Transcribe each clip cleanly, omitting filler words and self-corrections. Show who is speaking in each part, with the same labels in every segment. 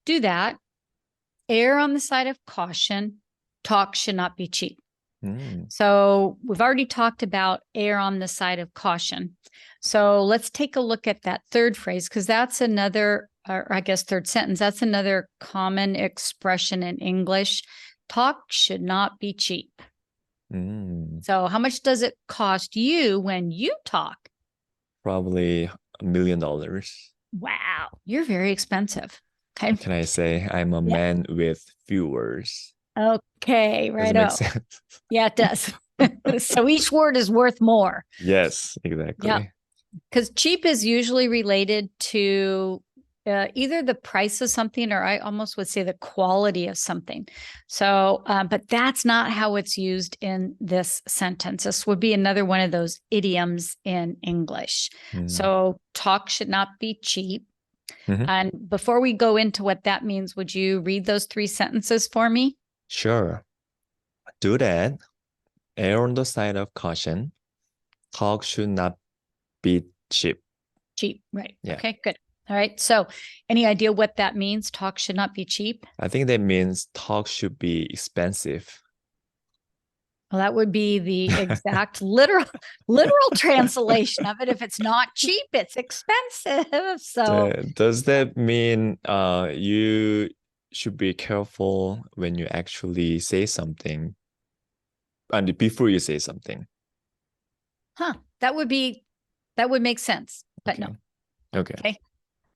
Speaker 1: do that, err on the side of caution. Talk should not be cheap. So we've already talked about err on the side of caution. So let's take a look at that third phrase, because that's another, or I guess third sentence, that's another common expression in English. Talk should not be cheap. So how much does it cost you when you talk?
Speaker 2: Probably $1 million.
Speaker 1: Wow, you're very expensive. Okay.
Speaker 2: What can I say? I'm a man with few words.
Speaker 1: Okay, right.
Speaker 2: Does it make sense?
Speaker 1: Yeah, it does. So each word is worth more.
Speaker 2: Yes, exactly.
Speaker 1: Yeah, because cheap is usually related to either the price of something, or I almost would say the quality of something. So, but that's not how it's used in this sentence. This would be another one of those idioms in English. So talk should not be cheap. And before we go into what that means, would you read those 3 sentences for me?
Speaker 2: Sure. Do that. Err on the side of caution. Talk should not be cheap.
Speaker 1: Cheap, right.
Speaker 2: Yeah.
Speaker 1: Okay, good. All right. So any idea what that means? Talk should not be cheap?
Speaker 2: I think that means talk should be expensive.
Speaker 1: Well, that would be the exact literal translation of it. If it's not cheap, it's expensive. So
Speaker 2: does that mean you should be careful when you actually say something and before you say something?
Speaker 1: That would make sense, but no.
Speaker 2: Okay.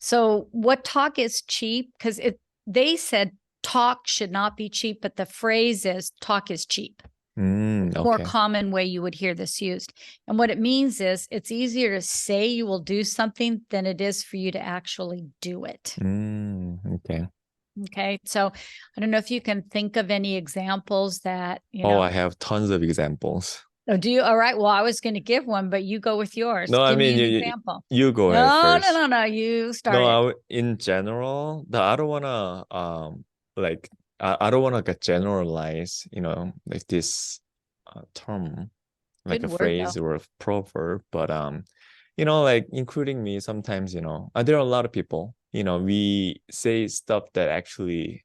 Speaker 1: So what talk is cheap? Because they said talk should not be cheap, but the phrase is talk is cheap. More common way you would hear this used. And what it means is it's easier to say you will do something than it is for you to actually do it. Okay. So I don't know if you can think of any examples that,
Speaker 2: I have tons of examples.
Speaker 1: Oh, do you? All right. Well, I was going to give one, but you go with yours.
Speaker 2: No,
Speaker 1: give
Speaker 2: I mean,
Speaker 1: me an example.
Speaker 2: You go ahead first.
Speaker 1: No. You start.
Speaker 2: No, in general, I don't want to I don't want to get generalize, like this term, like
Speaker 1: Good
Speaker 2: a
Speaker 1: word,
Speaker 2: phrase
Speaker 1: though.
Speaker 2: or a proverb, but like including me, sometimes, there are a lot of people, we say stuff that actually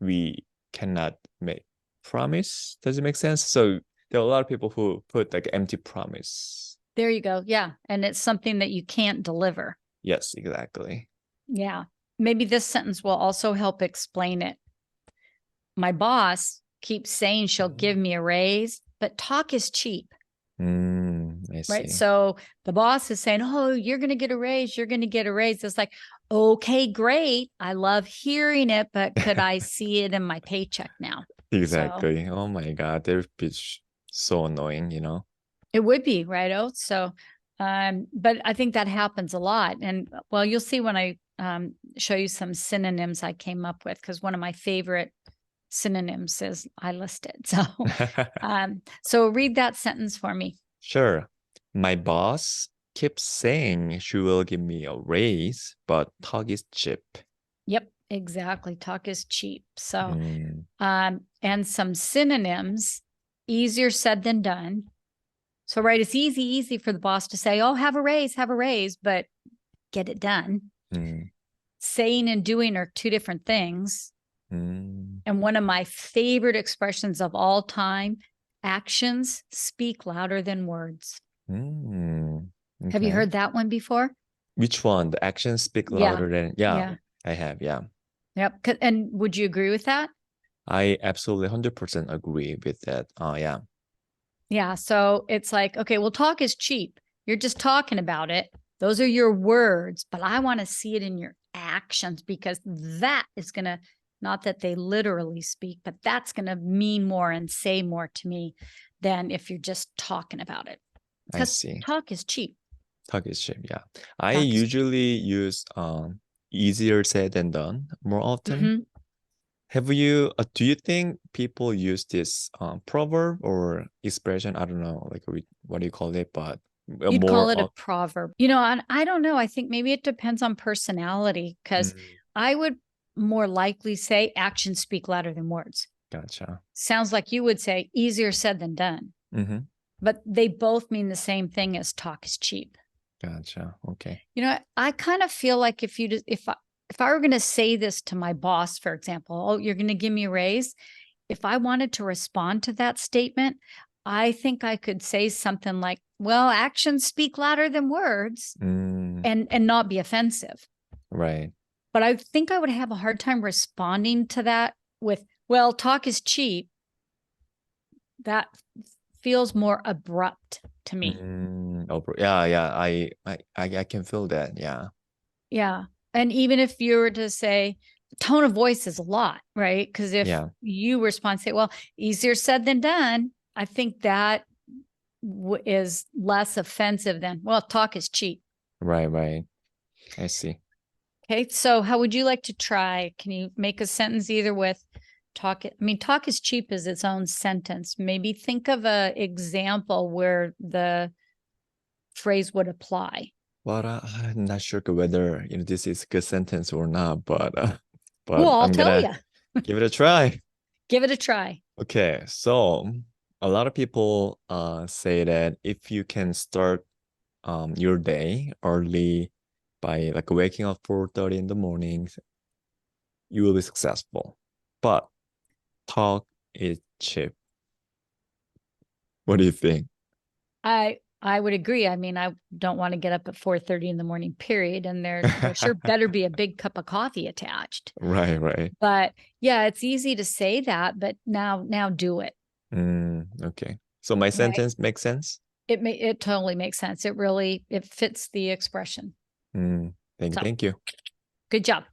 Speaker 2: we cannot make promise. Does it make sense? So there are a lot of people who put like empty promise.
Speaker 1: There you go. Yeah. And it's something that you can't deliver.
Speaker 2: Yes, exactly.
Speaker 1: Yeah. Maybe this sentence will also help explain it. My boss keeps saying she'll give me a raise, but talk is cheap.
Speaker 2: I see.
Speaker 1: Right. So the boss is saying, oh, you're going to get a raise. You're going to get a raise. It's like, okay, great. I love hearing it, but could I see it in my paycheck now?
Speaker 2: Exactly. So, oh my God. That would be so annoying,
Speaker 1: It would be, right? Oh, so, but I think that happens a lot. And well, you'll see when I show you some synonyms I came up with, because one of my favorite synonyms is I listed. So, so read that sentence for me.
Speaker 2: Sure. My boss keeps saying she will give me a raise, but talk is cheap.
Speaker 1: Yep, exactly. Talk is cheap. So, and some synonyms, easier said than done. So, right, it's easy for the boss to say, oh, have a raise, but get it done. Saying and doing are 2 different things. And one of my favorite expressions of all time, actions speak louder than words. Have you heard that one before?
Speaker 2: Which one? The actions speak louder than... Yeah, I have, yeah.
Speaker 1: Yep. And would you agree with that?
Speaker 2: I absolutely 100% agree with that. Yeah.
Speaker 1: Yeah. So it's like, okay, well, talk is cheap. You're just talking about it. Those are your words, but I want to see it in your actions, because that is going to, not that they literally speak, but that's going to mean more and say more to me than if you're just talking about it.
Speaker 2: I see.
Speaker 1: Talk is cheap.
Speaker 2: Talk is cheap, yeah. I usually use easier said than done more often. Do you think people use this proverb or expression? I don't know, like what do you call it? But
Speaker 1: you'd call it a proverb. I don't know. I think maybe it depends on personality, because I would more likely say actions speak louder than words.
Speaker 2: Gotcha.
Speaker 1: Sounds like you would say easier said than done. But they both mean the same thing as talk is cheap.
Speaker 2: Gotcha. Okay.
Speaker 1: I kind of feel like if if I were going to say this to my boss, for example, oh, you're going to give me a raise. If I wanted to respond to that statement, I think I could say something like, well, actions speak louder than words and not be offensive.
Speaker 2: Right.
Speaker 1: But I think I would have a hard time responding to that with, well, talk is cheap. That feels more abrupt to me.
Speaker 2: Yeah. I can feel that. Yeah.
Speaker 1: Yeah. And even if you were to say, tone of voice is a lot, right? Because if you respond, say, well, easier said than done, I think that is less offensive than, well, talk is cheap.
Speaker 2: Right. I see.
Speaker 1: Okay. So how would you like to try? Can you make a sentence either with talk? I mean, talk is cheap is its own sentence. Maybe think of an example where the phrase would apply.
Speaker 2: But I'm not sure whether this is a good sentence or not, but
Speaker 1: Well, I'll
Speaker 2: I'm
Speaker 1: tell
Speaker 2: gonna
Speaker 1: you.
Speaker 2: give it a try.
Speaker 1: Give it a try.
Speaker 2: Okay, so a lot of people say that if you can start your day early by like waking up 4:30 in the morning, you will be successful. But talk is cheap. What do you think?
Speaker 1: I would agree. I mean, I don't want to get up at 4:30 in the morning, period. And there sure better be a big cup of coffee attached.
Speaker 2: Right.
Speaker 1: But yeah, it's easy to say that, but now do it.
Speaker 2: Okay. So my sentence makes sense?
Speaker 1: It totally makes sense. It fits the expression.
Speaker 2: Thank you.
Speaker 1: Good job.